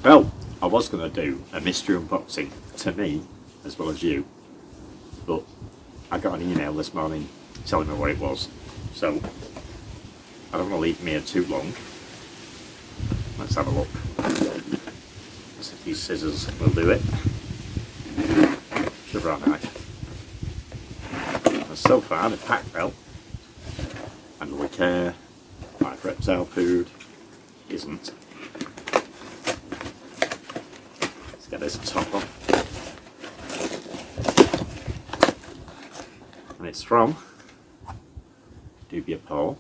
Well, I was going to do a mystery unboxing to me as well as you, but I got an email this morning telling me what it was, so I don't want to leave me here too long. Let's have a look. Let's see if these scissors will do it. Sugar or knife. And so far, the pack belt and the care, live reptile food isn't. Let's get this top off. And it's from Paul.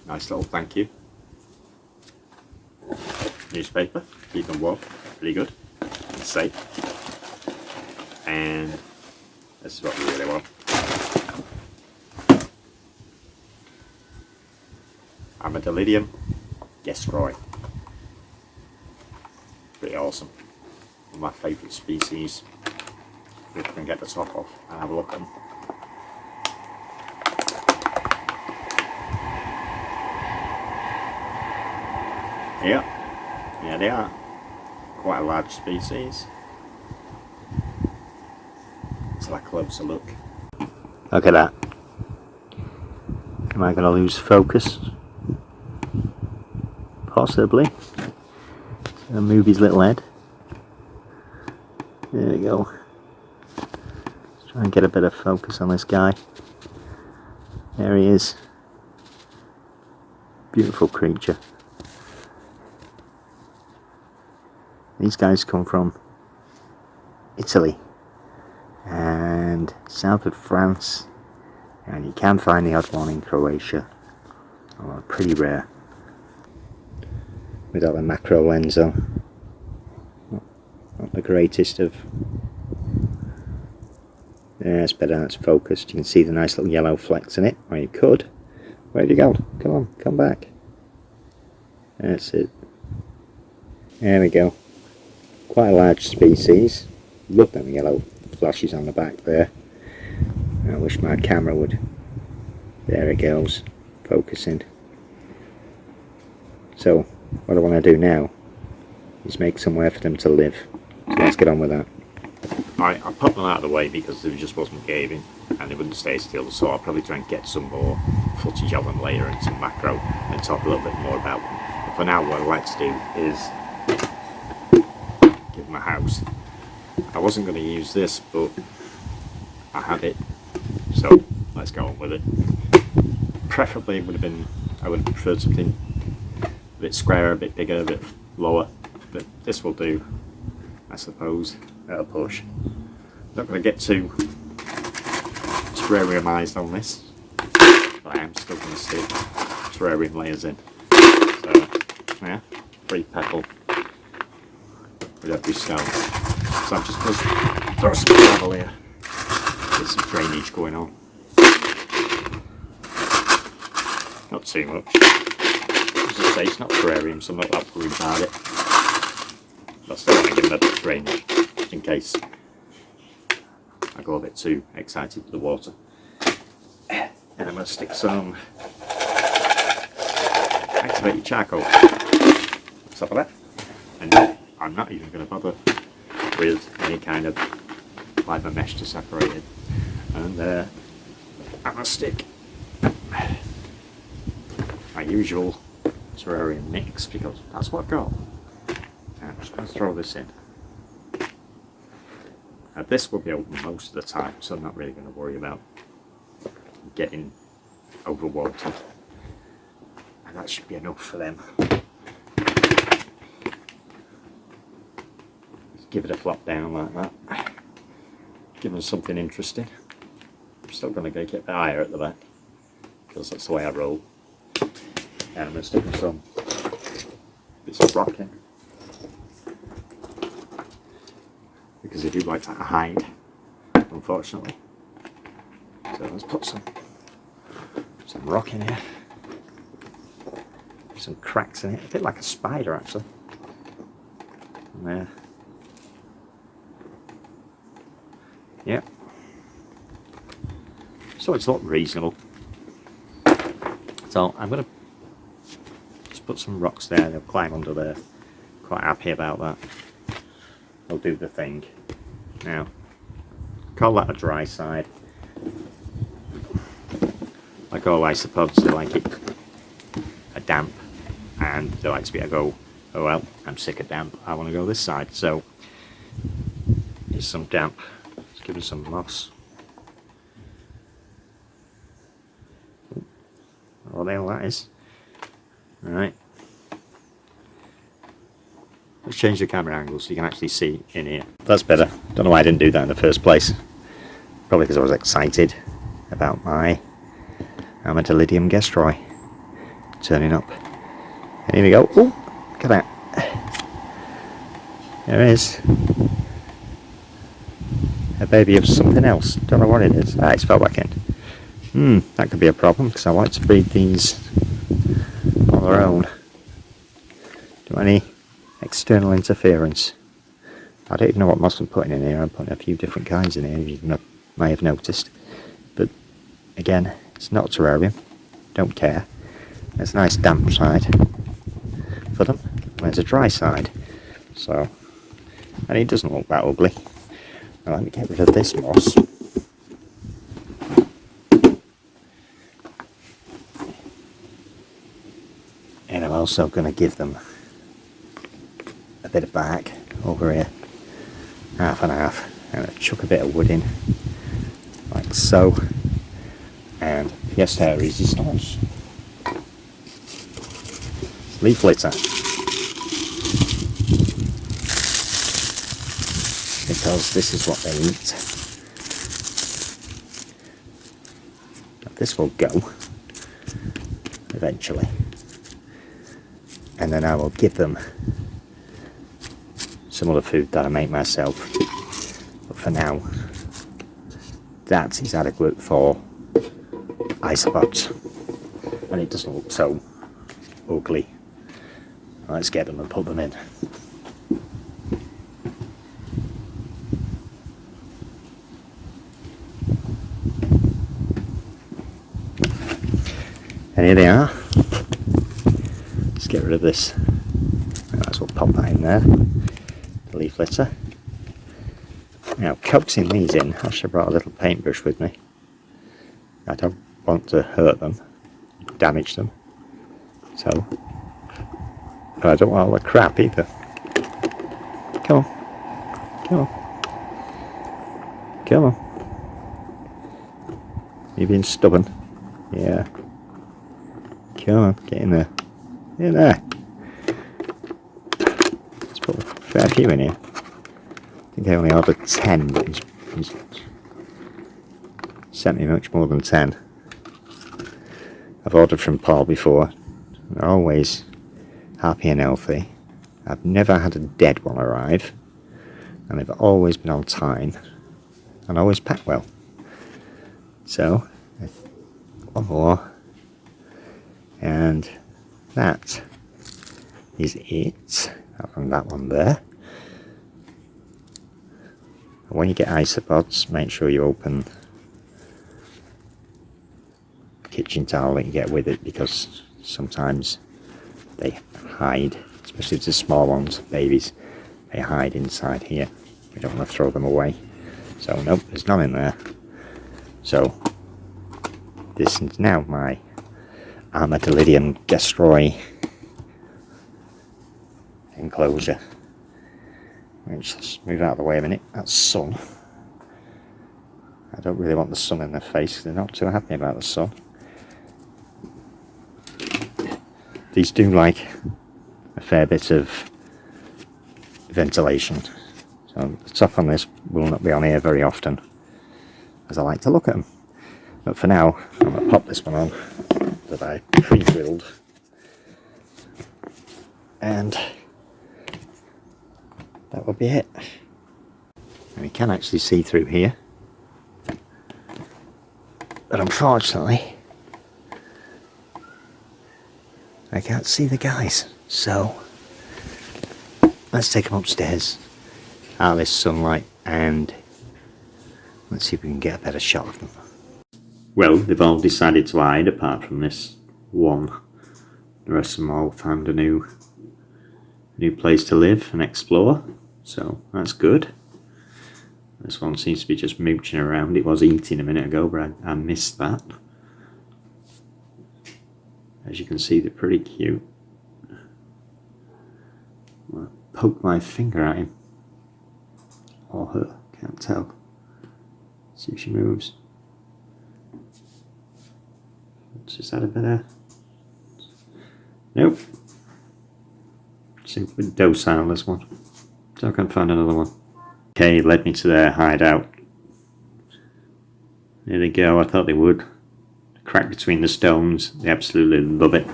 Nice little thank you. Newspaper, keep them warm, pretty good and safe. And this is what we really want. Armadillidium, gestroi. Pretty awesome. One of my favourite species. We can get the top off and have a look at them. Yeah, they are quite a large species. Let's have a closer look. Look at that. Am I going to lose focus? Possibly. So move his little head. There we go. Let's try and get a bit of focus on this guy. There he is. Beautiful creature. These guys come from Italy and south of France, and you can find the odd one in Croatia. Oh, pretty rare. Without the macro lens on. Not the greatest of. Yeah, it's better now it's focused. You can see the nice little yellow flecks in it, or you could. Where'd you go? Come on, come back. That's it. There we go. Quite a large species. Love them yellow flashes on the back there. I wish my camera would. There it goes, focusing. So what I want to do now is make somewhere for them to live. So let's get on with that. Alright, I popped them out of the way because they just wasn't behaving and they wouldn't stay still, so I'll probably try and get some more footage of them later and some macro and talk a little bit more about them. But for now, what I'd like to do is give them a house. I wasn't going to use this, but I had it, so let's go on with it. Preferably it would have been, I would have preferred something a bit squarer, a bit bigger, a bit lower, but this will do, I suppose, at a push. Not going to get too terrariumized on this, but I am still going to stick terrarium layers in. So, yeah, free petal with every stone. So I'm just going to throw some gravel here. Get some drainage going on. Not too much. As I say, it's not terrarium, so I'm not that worried about it. But I still want to give it a bit of drainage, in case I go a bit too excited with the water. And I'm going to stick some activated charcoal. Top of that. And I'm not even going to bother with any kind of fibre mesh to separate it. And I'm going to stick my usual terrarium mix because that's what I've got. And I'm just going to throw this in. Now this will be open most of the time, so I'm not really going to worry about getting overwatered. And that should be enough for them. Give it a flop down like that. Give them something interesting. I'm still going to go get the higher at the back because that's the way I roll. And I'm going to stick with some bits of rock in because they do like to hide, unfortunately. So let's put some rock in here. Some cracks in it, a bit like a spider actually. And there. Yeah. So it's not reasonable. Let's So I'm going to just put some rocks there, they'll climb under there. Quite happy about that. They'll do the thing. Now, call that a dry side. Like all isopods, they like it a damp, and they like to be able to go, oh well, I'm sick of damp, I want to go this side. So here's some damp. Let's give it some moss. Oh, there that is. Alright. Let's change the camera angle so you can actually see in here. That's better. Don't know why I didn't do that in the first place. Probably because I was excited about my Armadillidium gestroi turning up. And here we go. Oh, look at that. There it is. A baby of something else. Don't know what it is. Ah, it's fell back in. That could be a problem because I like to breed these on their own. Do any external interference. I don't even know what moss I'm putting in here. I'm putting a few different kinds in here, you may have noticed. But again, it's not a terrarium. Don't care. There's a nice damp side for them. There's a dry side. So, and it doesn't look that ugly. Now let me get rid of this moss. And I'm also going to give them a bit of bark over here, half and half, and I'll chuck a bit of wood in, like so, and yes, there is his nose. Leaf litter, because this is what they eat. This will go eventually, and then I will give them some other food that I make myself, but for now that is adequate for isopods, and it doesn't look so ugly. Let's get them and put them in. And here they are. Let's get rid of this. Might as well pop that in there. The leaf litter. Now, coaxing these in, I should have brought a little paintbrush with me. I don't want to hurt them, damage them. So, but I don't want all the crap either. Come on. Come on. Come on. You're being stubborn. Yeah. Come on, get in there. Get in there. Let's put a fair few in here. I think I only ordered 10, but he's sent me much more than 10. I've ordered from Paul before. They're always happy and healthy. I've never had a dead one arrive, and they've always been on time and always packed well. So, one more, and that is it. From that one there. When you get isopods, make sure you open the kitchen towel that you get with it, because sometimes they hide, especially if it's small ones, babies, they hide inside here. We don't want to throw them away. So nope, there's none in there. So this is now my Armadillidium gestroi enclosure. Let's move out of the way a minute. That's sun. I don't really want the sun in their face. They're not too happy about the sun. These do like a fair bit of ventilation. So the top on this will not be on here very often, as I like to look at them. But for now, I'm going to pop this one on that I pre-drilled. And that will be it. And you can actually see through here. But unfortunately, I can't see the guys. So, let's take them upstairs out of this sunlight and let's see if we can get a better shot of them. Well, they've all decided to hide apart from this one. The rest of them all found a new place to live and explore, so that's good. This one seems to be just mooching around. It was eating a minute ago, but I missed that. As you can see, they're pretty cute. I'll poke my finger at him. Or her, can't tell. See if she moves. Is that a better? Nope. Seems a bit docile, this one. So I can find another one. Okay, led me to their hideout. There they go, I thought they would. The crack between the stones, they absolutely love it.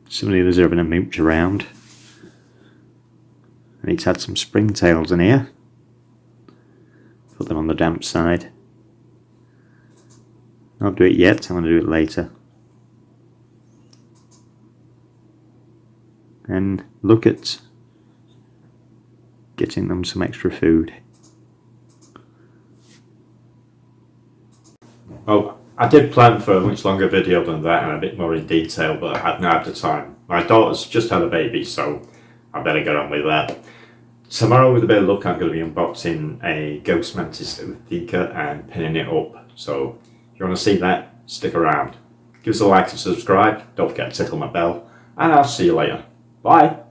Some of the others are having a mooch around. I need to add some springtails in here. Put them on the damp side. I'll do it yet, I'm going to do it later. And look at getting them some extra food. Well, I did plan for a much longer video than that and a bit more in detail, but I hadn't had the time. My daughter's just had a baby, so I better get on with that. Tomorrow, with a bit of luck, I'm going to be unboxing a ghost mantis ootheca and pinning it up. So if you want to see that, stick around. Give us a like and subscribe. Don't forget to tickle my bell, and I'll see you later. Bye.